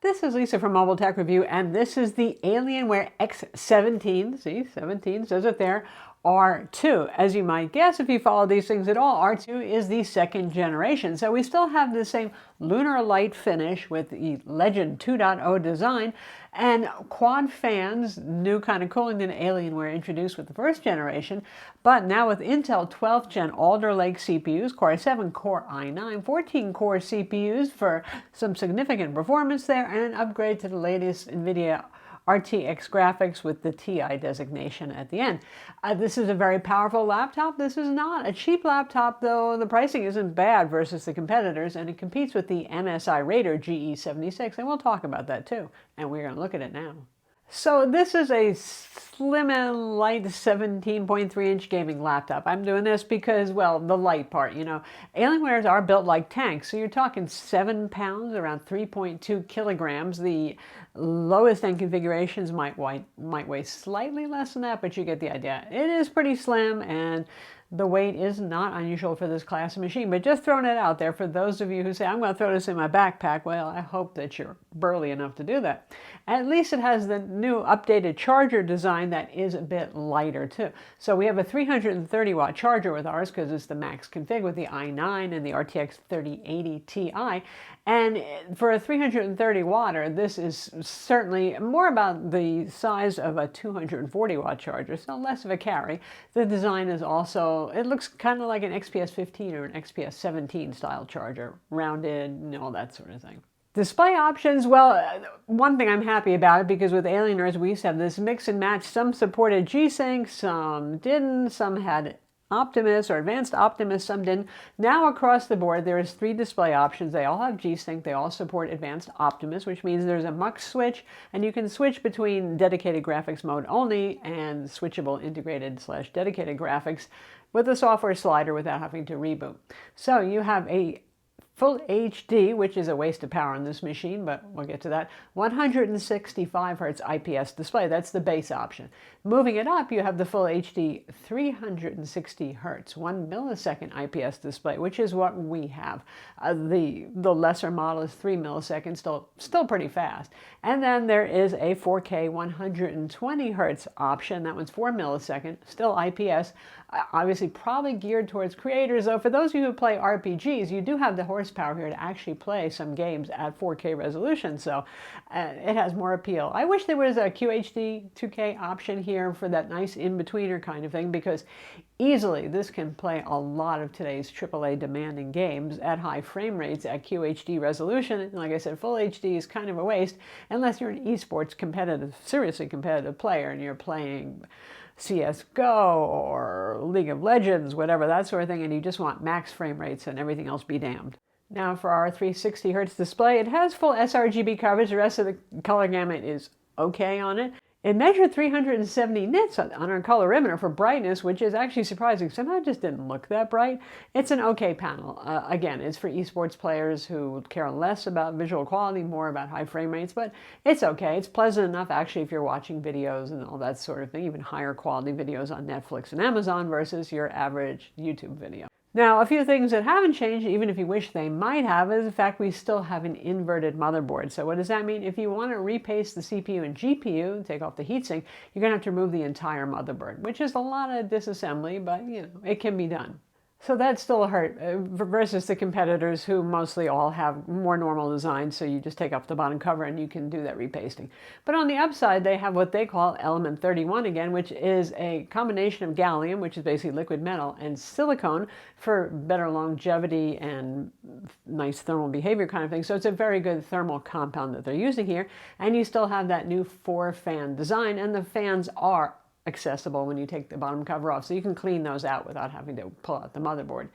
This is Lisa from Mobile Tech Review, and this is the Alienware X17. See, 17 says it there. R2. As you might guess, if you follow these things at all, R2 is the second generation. So we still have the same lunar light finish with the Legend 2.0 design and quad fans, new kind of cooling than Alienware introduced with the first generation. But now with Intel 12th Gen Alder Lake CPUs, Core i7, Core i9, 14-core CPUs for some significant performance there, and an upgrade to the latest NVIDIA RTX graphics with the TI designation at the end. This is a very powerful laptop. This is not a cheap laptop, though the pricing isn't bad versus the competitors, and it competes with the MSI Raider GE76, and we'll talk about that too, and we're going to look at it now. So this is a slim and light 17.3-inch gaming laptop. I'm doing this because, well, the light part, you know. Alienwares are built like tanks, so you're talking 7 pounds, around 3.2 kilograms. The lowest end configurations might weigh slightly less than that, but you get the idea. It is pretty slim, and the weight is not unusual for this class of machine, but just throwing it out there for those of you who say, I'm going to throw this in my backpack. Well, I hope that you're burly enough to do that. At least it has the new updated charger design that is a bit lighter too. So we have a 330 watt charger with ours because it's the max config with the i9 and the RTX 3080 Ti. And for a 330 watter, this is certainly more about the size of a 240 watt charger, so less of a carry. The design is also, it looks kind of like an XPS 15 or an XPS 17 style charger, rounded and all that sort of thing. Display options, well, one thing I'm happy about it, because with Alienware we used to have this mix and match. Some supported G-Sync, some didn't, some had Optimus or Advanced Optimus, some didn't. Now across the board there is 3 display options. They all have G-Sync, they all support Advanced Optimus, which means there's a mux switch, and you can switch between dedicated graphics mode only and switchable integrated / dedicated graphics with a software slider without having to reboot. So you have a Full HD, which is a waste of power on this machine, but we'll get to that. 165 Hz IPS display, that's the base option. Moving it up, you have the Full HD 360 Hz, 1 millisecond IPS display, which is what we have. The lesser model is 3 milliseconds, still pretty fast. And then there is a 4K 120 Hz option. That one's 4 milliseconds, still IPS. Obviously probably geared towards creators, though. For those of you who play RPGs, you do have the horsepower here to actually play some games at 4K resolution, so it has more appeal. I wish there was a QHD 2K option here for that nice in-betweener kind of thing, because easily this can play a lot of today's AAA demanding games at high frame rates at QHD resolution. And like I said, Full HD is kind of a waste unless you're an esports competitive, seriously competitive player, and you're playing CSGO or League of Legends, whatever, that sort of thing, and you just want max frame rates and everything else be damned. Now for our 360 Hz display, it has full sRGB coverage. The rest of the color gamut is okay on it. It measured 370 nits on our colorimeter for brightness, which is actually surprising. Somehow it just didn't look that bright. It's an okay panel. Again, it's for esports players who care less about visual quality, more about high frame rates, but it's okay. It's pleasant enough, actually, if you're watching videos and all that sort of thing, even higher quality videos on Netflix and Amazon versus your average YouTube video. Now, a few things that haven't changed, even if you wish they might have, is the fact we still have an inverted motherboard. So what does that mean? If you want to repaste the CPU and GPU and take off the heatsink, you're going to have to remove the entire motherboard, which is a lot of disassembly, but you know, it can be done. So that's still a hurt versus the competitors who mostly all have more normal designs, so you just take off the bottom cover and you can do that repasting. But on the upside, they have what they call Element 31 again, which is a combination of gallium, which is basically liquid metal, and silicone for better longevity and nice thermal behavior kind of thing. So it's a very good thermal compound that they're using here. And you still have that new 4-fan design, and the fans are accessible when you take the bottom cover off, so you can clean those out without having to pull out the motherboard.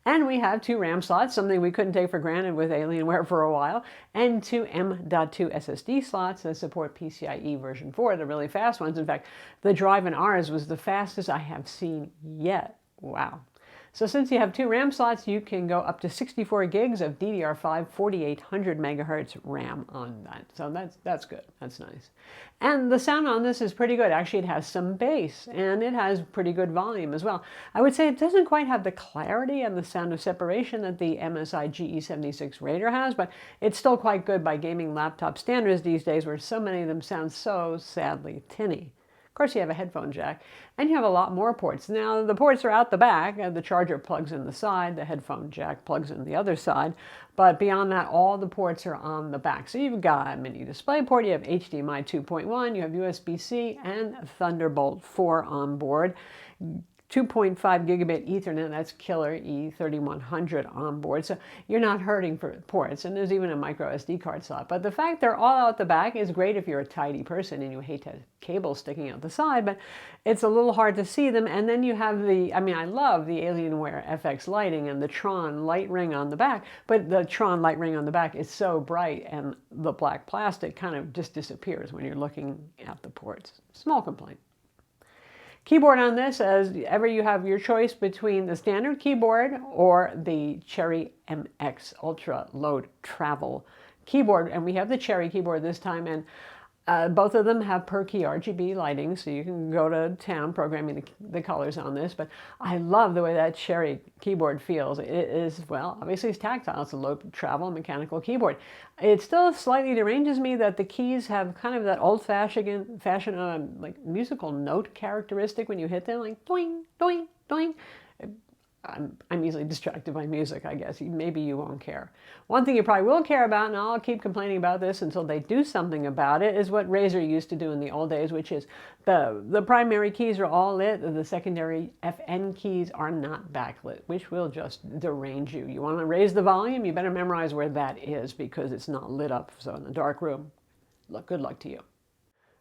And we have 2 RAM slots, something we couldn't take for granted with Alienware for a while, and 2 M.2 SSD slots that support PCIe version 4, the really fast ones. In fact, the drive in ours was the fastest I have seen yet. Wow. So since you have 2 RAM slots, you can go up to 64 gigs of DDR5 4800 megahertz RAM on that. So that's good. That's nice. And the sound on this is pretty good. Actually, it has some bass and it has pretty good volume as well. I would say it doesn't quite have the clarity and the sound of separation that the MSI GE76 Raider has, but it's still quite good by gaming laptop standards these days, where so many of them sound so sadly tinny. Of course, you have a headphone jack, and you have a lot more ports. Now, the ports are out the back, the charger plugs in the side, the headphone jack plugs in the other side, but beyond that, all the ports are on the back. So you've got a mini display port, you have HDMI 2.1, you have USB-C, and Thunderbolt 4 on board. 2.5 gigabit Ethernet, that's killer E3100 on board, so you're not hurting for ports, and there's even a micro SD card slot. But the fact they're all out the back is great if you're a tidy person and you hate to have cables sticking out the side, but it's a little hard to see them. And then you have I love the Alienware FX lighting and the Tron light ring on the back, but the Tron light ring on the back is so bright and the black plastic kind of just disappears when you're looking at the ports. Small complaint. Keyboard on this, as ever, you have your choice between the standard keyboard or the Cherry MX Ultra Low Travel keyboard. And we have the Cherry keyboard this time, and both of them have per key RGB lighting, so you can go to town programming the colors on this. But I love the way that Cherry keyboard feels. It is, well, obviously it's tactile. It's a low travel mechanical keyboard. It still slightly deranges me that the keys have kind of that old-fashioned like musical note characteristic when you hit them, like doing, doing, doing. I'm easily distracted by music, I guess. Maybe you won't care. One thing you probably will care about, and I'll keep complaining about this until they do something about it, is what Razer used to do in the old days, which is the primary keys are all lit, the secondary FN keys are not backlit, which will just derange you. You want to raise the volume, you better memorize where that is because it's not lit up. So in the dark room, good luck to you.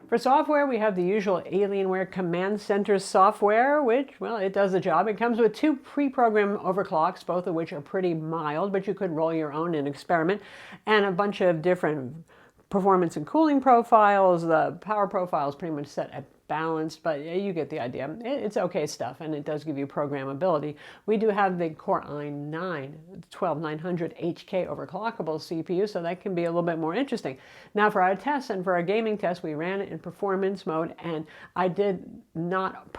For software, we have the usual Alienware Command Center software, which, well, it does the job. It comes with 2 pre-programmed overclocks, both of which are pretty mild, but you could roll your own and experiment, and a bunch of different performance and cooling profiles. The power profile is pretty much set at balanced, but you get the idea. It's okay stuff, and it does give you programmability. We do have the Core i9 12900 HK overclockable CPU, so that can be a little bit more interesting. Now for our tests and for our gaming tests, we ran it in performance mode, and I did not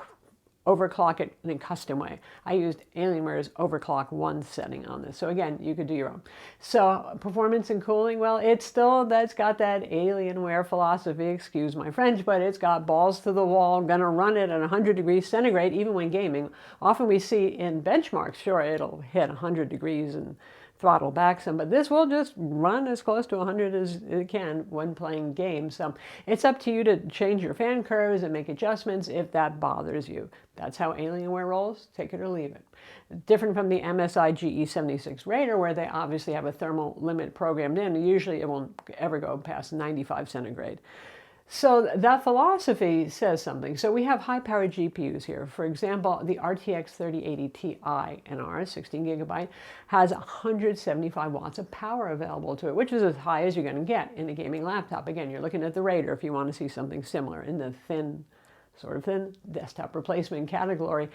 overclock it in a custom way. I used Alienware's overclock 1 setting on this. So again, you could do your own. So performance and cooling, well, that's got that Alienware philosophy, excuse my French, but it's got balls to the wall, gonna run it at 100 degrees centigrade, even when gaming. Often we see in benchmarks, sure, it'll hit 100 degrees and throttle back some, but this will just run as close to 100 as it can when playing games. So it's up to you to change your fan curves and make adjustments if that bothers you. That's how Alienware rolls, take it or leave it. Different from the MSI GE76 Raider, where they obviously have a thermal limit programmed in. Usually it won't ever go past 95 centigrade. So that philosophy says something. So we have high-powered GPUs here. For example, the RTX 3080 Ti NR, 16 gigabyte, has 175 watts of power available to it, which is as high as you're going to get in a gaming laptop. Again, you're looking at the Raider if you want to see something similar in the sort of thin desktop replacement category.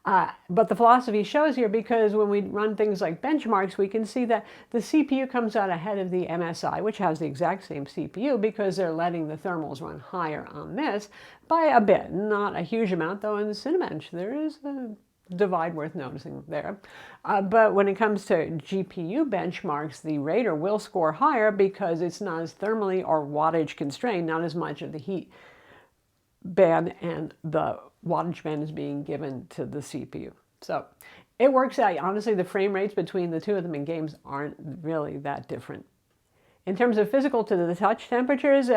But the philosophy shows here, because when we run things like benchmarks, we can see that the CPU comes out ahead of the MSI, which has the exact same CPU, because they're letting the thermals run higher on this by a bit. Not a huge amount, though in the Cinebench there is a divide worth noticing there. But when it comes to GPU benchmarks, the Raider will score higher because it's not as thermally or wattage constrained, not as much of the heat band and the wattage band is being given to the CPU. So it works out. Honestly, the frame rates between the two of them in games aren't really that different. In terms of physical to the touch temperatures,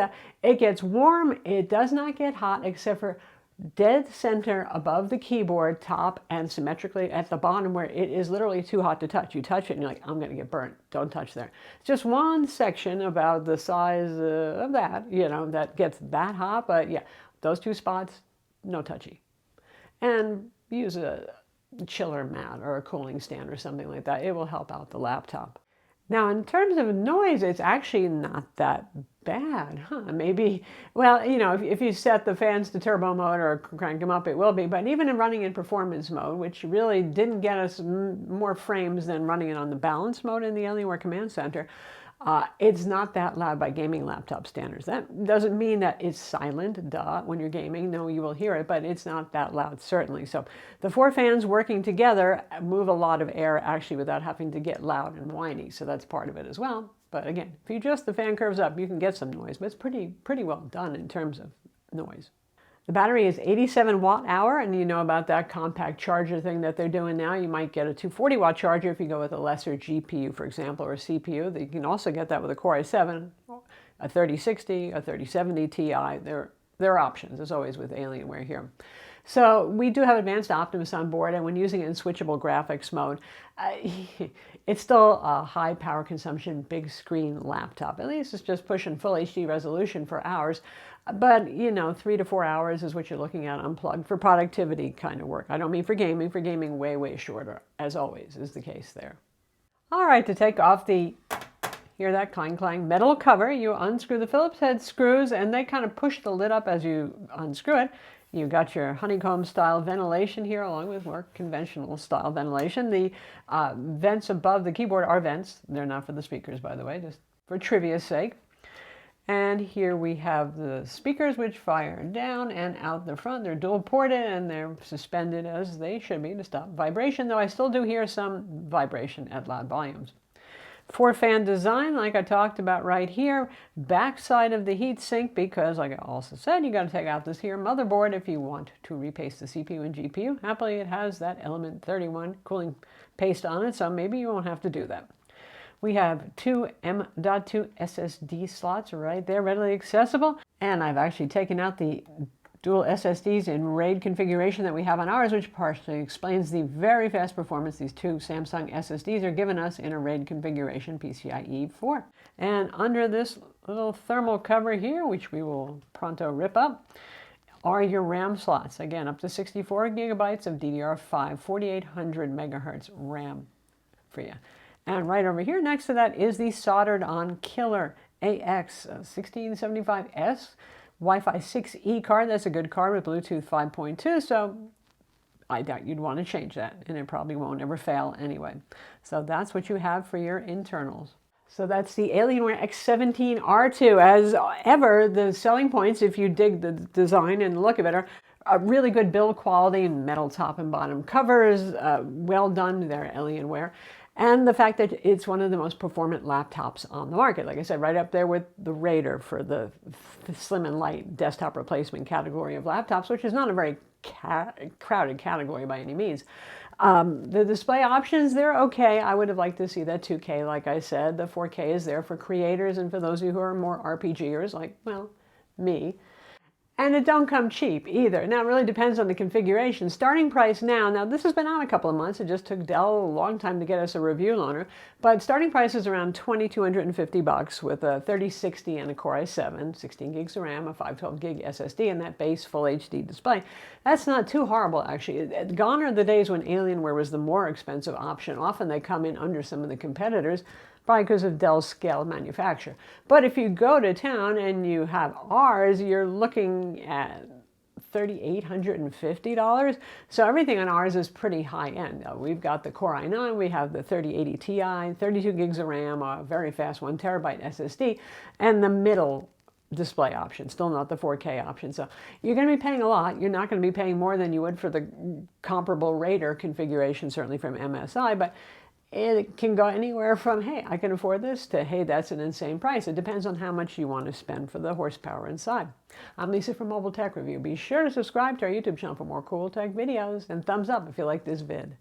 it gets warm. It does not get hot except for dead center above the keyboard top and symmetrically at the bottom, where it is literally too hot to touch. You touch it and you're like, I'm going to get burnt. Don't touch there. It's just one section about the size of that, that gets that hot. But yeah, those 2 spots, no touchy. And use a chiller mat or a cooling stand or something like that. It will help out the laptop. Now, in terms of noise, it's actually not that bad, huh? Maybe, well, you know, if you set the fans to turbo mode or crank them up, it will be. But even in running in performance mode, which really didn't get us more frames than running it on the balance mode in the Alienware Command Center, it's not that loud by gaming laptop standards. That doesn't mean that it's silent, duh, when you're gaming. No, you will hear it, but it's not that loud, certainly. So the 4 fans working together move a lot of air actually without having to get loud and whiny. So that's part of it as well. But again, if you adjust the fan curves up, you can get some noise, but it's pretty well done in terms of noise. The battery is 87 watt hour, and you know about that compact charger thing that they're doing now. You might get a 240 watt charger if you go with a lesser GPU, for example, or a CPU. You can also get that with a Core i7, a 3060, a 3070 Ti. There are options, as always with Alienware here. So we do have Advanced Optimus on board, and when using it in switchable graphics mode, it's still a high power consumption, big screen laptop. At least it's just pushing full HD resolution for hours. But, you know, 3 to 4 hours is what you're looking at unplugged for productivity kind of work. I don't mean for gaming. For gaming, way shorter, as always, is the case there. All right, to take off the, hear that clang clang, metal cover, you unscrew the Phillips head screws, and they kind of push the lid up as you unscrew it. You've got your honeycomb style ventilation here, along with more conventional style ventilation. The vents above the keyboard are vents. They're not for the speakers, by the way, just for trivia's sake. And here we have the speakers, which fire down and out the front. They're dual ported and they're suspended as they should be to stop vibration, though I still do hear some vibration at loud volumes. 4-fan design, like I talked about right here. Backside of the heat sink, because like I also said, you got to take out this here motherboard if you want to repaste the CPU and GPU. Happily, it has that Element 31 cooling paste on it, so maybe you won't have to do that. We have 2 M.2 SSD slots right there, readily accessible. And I've actually taken out the dual SSDs in RAID configuration that we have on ours, which partially explains the very fast performance these 2 Samsung SSDs are giving us in a RAID configuration PCIe 4. And under this little thermal cover here, which we will pronto rip up, are your RAM slots. Again, up to 64 gigabytes of DDR5, 4800 megahertz RAM for you. And right over here next to that is the soldered on killer AX1675S Wi-Fi 6E card. That's a good card with Bluetooth 5.2, so I doubt you'd want to change that, and it probably won't ever fail anyway. So that's what you have for your internals. So that's the Alienware X17R2. As ever, the selling points, if you dig the design and the look of it, are a really good build quality and metal top and bottom covers, well done there, Alienware. And the fact that it's one of the most performant laptops on the market. Like I said, right up there with the Raider for the slim and light desktop replacement category of laptops, which is not a very crowded category by any means. The display options, they're okay. I would have liked to see that 2K, like I said. The 4K is there for creators and for those of you who are more RPGers, like, well, me. And it don't come cheap either. Now, it really depends on the configuration. Starting price now this has been out a couple of months. It just took Dell a long time to get us a review loaner. But starting price is around $2,250 with a 3060 and a Core i7, 16 gigs of RAM, a 512 gig SSD, and that base full HD display. That's not too horrible, actually. Gone are the days when Alienware was the more expensive option. Often they come in under some of the competitors, probably because of Dell's scale of manufacture. But if you go to town and you have ours, you're looking at $3,850. So everything on ours is pretty high end. We've got the Core i9, we have the 3080 Ti, 32 gigs of RAM, a very fast 1 terabyte SSD, and the middle display option, still not the 4K option. So you're going to be paying a lot. You're not going to be paying more than you would for the comparable Raider configuration, certainly from MSI, but it can go anywhere from, hey, I can afford this, to, hey, that's an insane price. It depends on how much you want to spend for the horsepower inside. I'm Lisa from Mobile Tech Review. Be sure to subscribe to our YouTube channel for more cool tech videos, and thumbs up if you like this vid.